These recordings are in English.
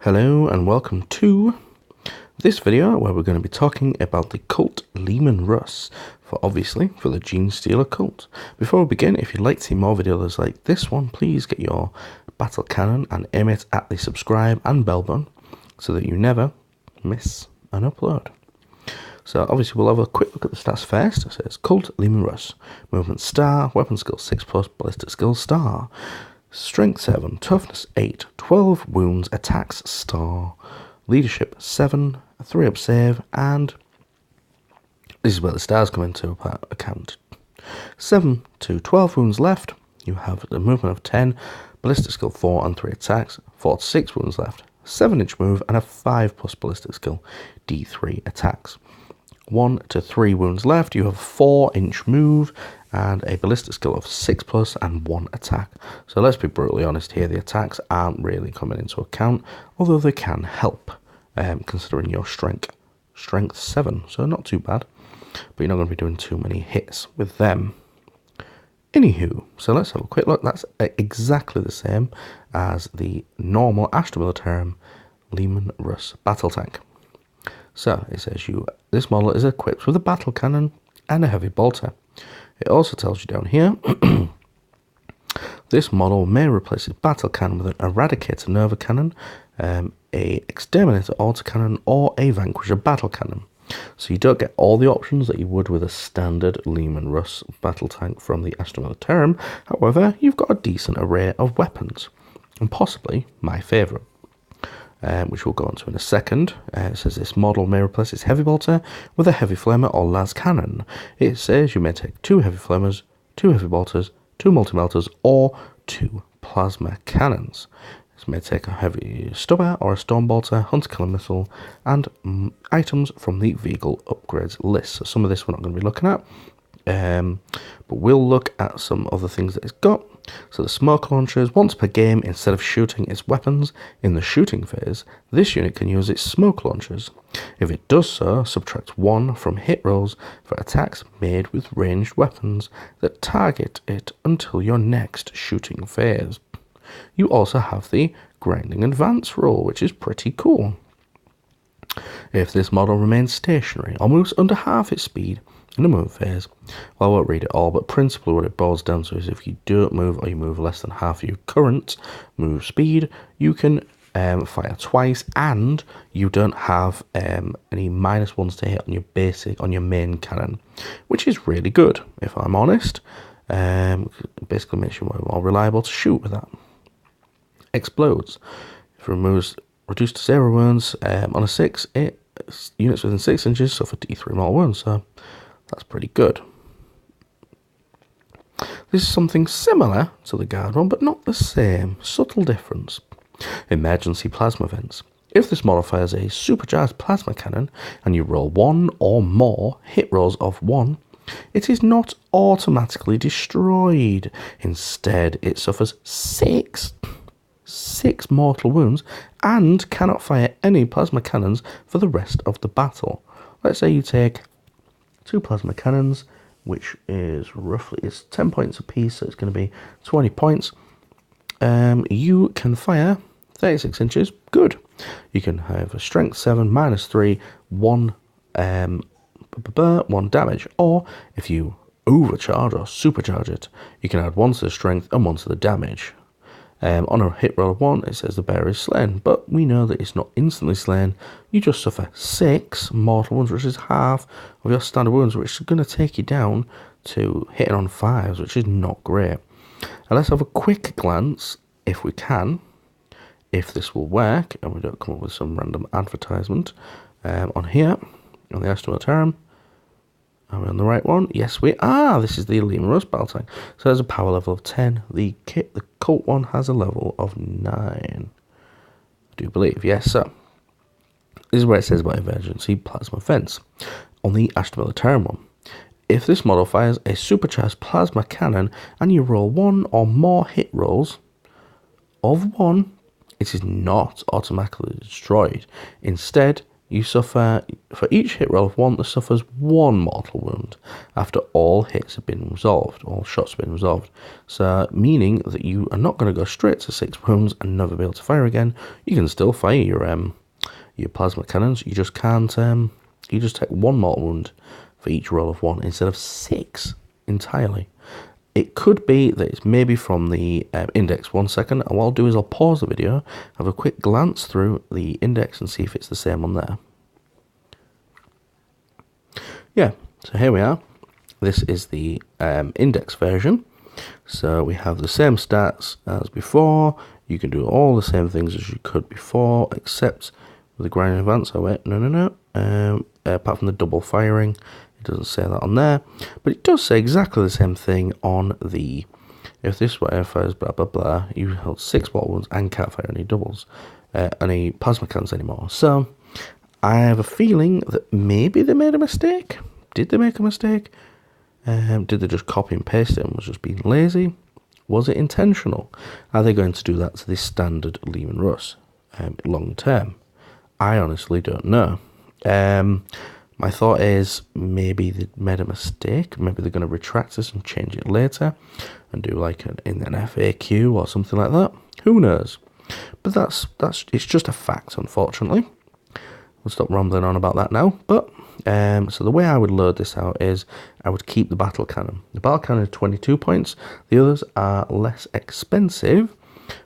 Hello and welcome to this video where we're going to be talking about the cult Leman Russ for the Genestealer Cult. Before we begin, if you'd like to see more videos like this one, please get your battle cannon and aim it at the subscribe and bell button so that you never miss an upload. So obviously we'll have a quick look at the stats first. It says Cult Leman Russ, movement star, weapon skill 6+, ballistic skill star, strength 7, toughness 8, 12 wounds, attacks star, leadership 7, 3 up save, and this is where the stars come into account. 7 to 12 wounds left, you have the movement of 10, ballistic skill 4 and 3 attacks, 4 to 6 wounds left, 7-inch move and a 5+ ballistic skill, D3 attacks. 1 to 3 wounds left, you have 4-inch move and a ballistic skill of 6+ and 1 attack. So let's be brutally honest here, the attacks aren't really coming into account, although they can help, considering your strength 7, so not too bad, but you're not going to be doing too many hits with them. Anywho, so let's have a quick look. That's exactly the same as the normal Astra Leman Russ battle tank. So it says this model is equipped with a battle cannon and a heavy bolter. It also tells you down here, this model may replace its battle cannon with an Eradicator Nova cannon, a Exterminator autocannon, or a Vanquisher battle cannon. So you don't get all the options that you would with a standard Leman Russ battle tank from the Astra Militarum. However, you've got a decent array of weapons, and possibly my favourite, which we'll go on to in a second. It says this model may replace its heavy bolter with a heavy flamer or las cannon. It says you may take 2 heavy flamers, 2 heavy bolters, 2 multi-melters, or 2 plasma cannons. This may take a heavy stubber or a storm bolter, hunter killer missile, and items from the vehicle upgrades list. So some of this we're not going to be looking at, but we'll look at some other things that it's got. So the smoke launchers, once per game, instead of shooting its weapons in the shooting phase, this unit can use its smoke launchers. If it does so, subtract 1 from hit rolls for attacks made with ranged weapons that target it until your next shooting phase. You also have the grinding advance roll, which is pretty cool. If this model remains stationary or moves under half its speed in the move phase, well, I won't read it all, but principally what it boils down to is if you don't move or you move less than half your current move speed, you can fire twice, and you don't have any -1s to hit on your main cannon, which is really good, if I'm honest. Basically makes you more reliable to shoot with that. Explodes. If it removes reduced to 0 wounds on a 6, units within 6 inches suffer D3 more wounds, so that's pretty good. This is something similar to the guard one, but not the same. Subtle difference. Emergency plasma vents. If this model fires a supercharged plasma cannon and you roll 1 or more hit rolls of 1, it is not automatically destroyed. Instead, it suffers 6 mortal wounds and cannot fire any plasma cannons for the rest of the battle. Let's say you take 2 plasma cannons, which is roughly 10 points apiece, so it's going to be 20 points. You can fire 36 inches, good. You can have a strength 7, -3, 1 damage, or if you overcharge or supercharge it, you can add 1 to the strength and 1 to the damage. On a hit roll of 1, it says the bearer is slain, but we know that it's not instantly slain. You just suffer 6 mortal wounds, which is half of your standard wounds, which is going to take you down to hitting on 5s, which is not great. Now let's have a quick glance, if we can, if this will work, and we don't come up with some random advertisement on here, on the Astra Militarum. Are we on the right one? Yes, we are. This is the Leman Russ battle tank. So there's a power level of 10. The cult one has a level of 9. I do believe. Yes, so this is where it says about emergency plasma fence. On the Astra Militarum one, if this model fires a supercharged plasma cannon and you roll 1 or more hit rolls of 1, it is not automatically destroyed. Instead, you suffer, for each hit roll of 1, that suffers 1 mortal wound after all hits have been resolved, all shots have been resolved. So, meaning that you are not going to go straight to 6 wounds and never be able to fire again. You can still fire your plasma cannons, you just can't, you just take 1 mortal wound for each roll of 1 instead of 6 entirely. It could be that it's maybe from the index. 1 second, and what I'll do is I'll pause the video, have a quick glance through the index and see if it's the same on there. Yeah, so here we are. This is the index version. So we have the same stats as before. You can do all the same things as you could before, except with the grinding advance. Oh wait, no. Apart from the double firing. It doesn't say that on there, but it does say exactly the same thing on the, if this were fires blah blah blah, you held 6 ball wounds and can't fire any doubles, any plasma cannons anymore. So I have a feeling that maybe they made a mistake. Did they make a mistake? Did they just copy and paste it and was just being lazy? Was it intentional? Are they going to do that to this standard Leman Russ long term? I honestly don't know. My thought is maybe they made a mistake. Maybe they're going to retract this and change it later and do like in an FAQ or something like that. Who knows? But it's just a fact, unfortunately. We'll stop rambling on about that now. But so the way I would load this out is I would keep the battle cannon. The battle cannon is 22 points. The others are less expensive,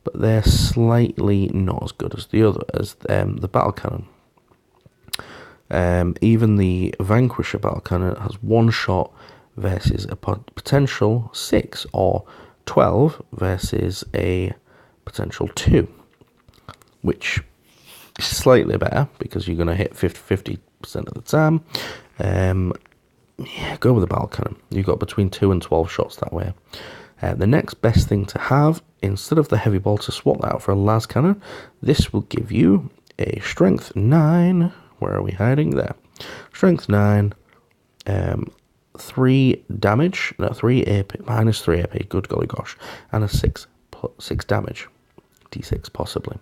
but they're slightly not as good as the battle cannon. Even the Vanquisher battle cannon has 1 shot versus a potential 6 or 12 versus a potential 2, which is slightly better because you're going to hit 50% of the time. Yeah, go with the battle cannon. You've got between 2 and 12 shots that way. The next best thing to have, instead of the heavy ball, to swap that out for a las cannon, this will give you a strength 9. Where are we hiding? There. Strength 9, 3 damage, no, 3 AP, minus 3 AP, good golly gosh, and a 6 damage, D6 possibly.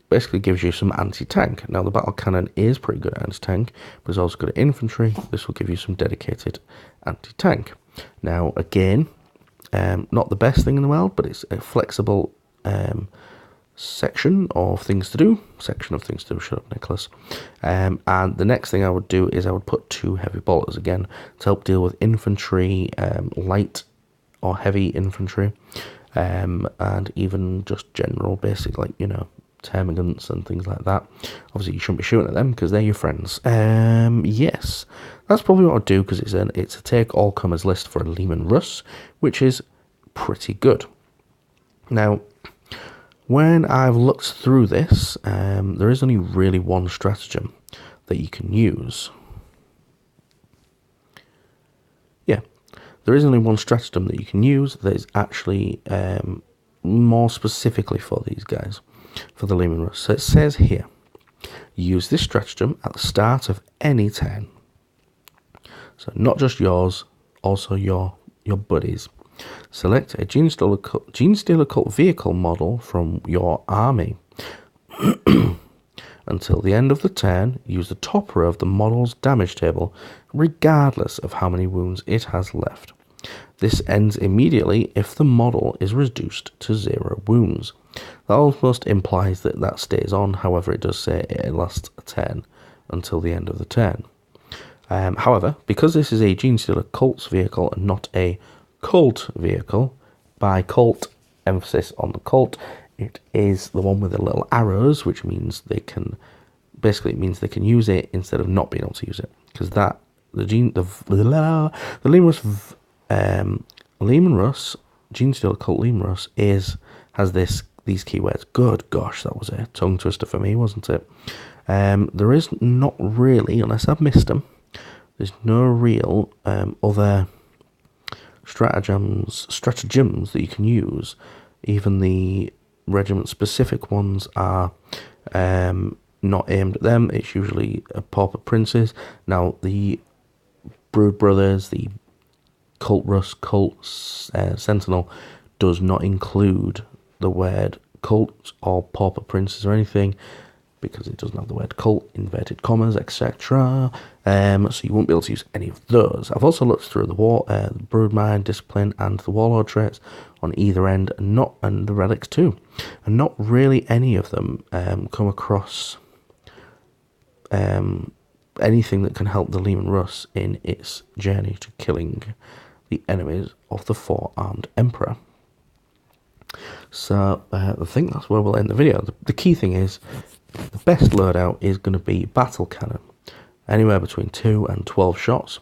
Basically gives you some anti-tank. Now the battle cannon is pretty good at anti-tank, but it's also good at infantry. This will give you some dedicated anti-tank. Now again, not the best thing in the world, but it's a flexible section of things to do. Shut up, Nicholas. And the next thing I would do is I would put 2 heavy bolters again to help deal with infantry, light or heavy infantry, and even just general basic, like, you know, termagants and things like that. Obviously you shouldn't be shooting at them because they're your friends. Yes, that's probably what I'd do, because it's a take all comers list for a Leman Russ, which is pretty good. Now when I've looked through this, there is only really one stratagem that you can use. Yeah, there is only one stratagem that you can use that is actually more specifically for these guys, for the Leman Russ. So it says here, use this stratagem at the start of any turn. So not just yours, also your buddies. Select a Genestealer Cult vehicle model from your army. Until the end of the turn, use the top row of the model's damage table, regardless of how many wounds it has left. This ends immediately if the model is reduced to 0 wounds. That almost implies that that stays on, however it does say it lasts a turn until the end of the turn. However, because this is a Genestealer Cult's vehicle and not a cult vehicle, by cult, emphasis on the cult, it is the one with the little arrows, which means they can, basically it means they can use it instead of not being able to use it, because that the Leman Russ Genestealer Cult Leman Russ has these keywords. Good gosh, that was a tongue twister for me, wasn't it? There is not really, unless I've missed them, there's no real other stratagems that you can use. Even the regiment-specific ones are not aimed at them. It's usually pauper princes. Now, the Brood Brothers, the Cult Russ, Cult Sentinel does not include the word cult or pauper princes or anything. because it doesn't have the word cult, inverted commas, etc. So you won't be able to use any of those. I've also looked through the Broodmine, Discipline, and the Warlord traits on either end, and the relics too, and not really any of them come across anything that can help the Leman Russ in its journey to killing the enemies of the Four-Armed Emperor. So I think that's where we'll end the video. The key thing is, the best loadout is going to be Battle Cannon. Anywhere between 2 and 12 shots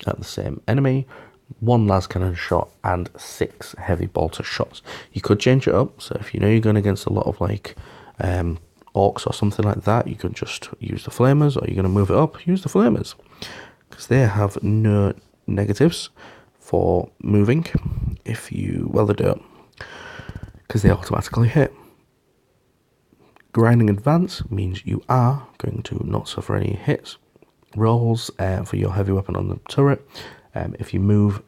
at the same enemy, 1 las cannon shot, and 6 heavy bolter shots. You could change it up, so if you know you're going against a lot of like orcs or something like that, you could just use the flamers, or you're going to move it up, use the flamers, because they have no negatives for moving. Well, they don't, because they automatically hit. Grinding Advance means you are going to not suffer any hits rolls for your heavy weapon on the turret. If you move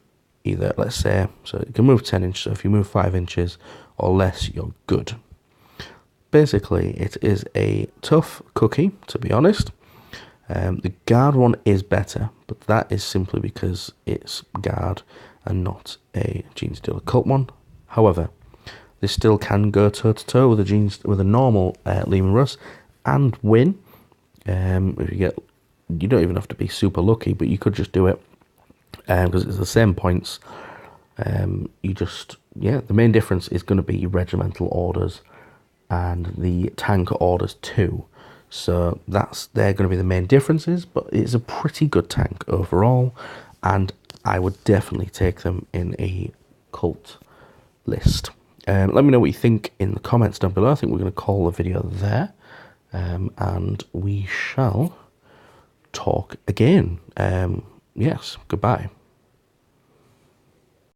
either, let's say, so you can move 10 inches, so if you move 5 inches or less, you're good. Basically, it is a tough cookie, to be honest. The guard one is better, but that is simply because it's guard and not a Genestealer Cult one. However, this still can go toe-to-toe with a normal Leman Russ and win. If you don't even have to be super lucky, but you could just do it because it's the same points. The main difference is going to be regimental orders and the tank orders too. So they're going to be the main differences, but it's a pretty good tank overall, and I would definitely take them in a cult list. Let me know what you think in the comments down below. I think we're going to call the video there, and we shall talk again. Yes, goodbye.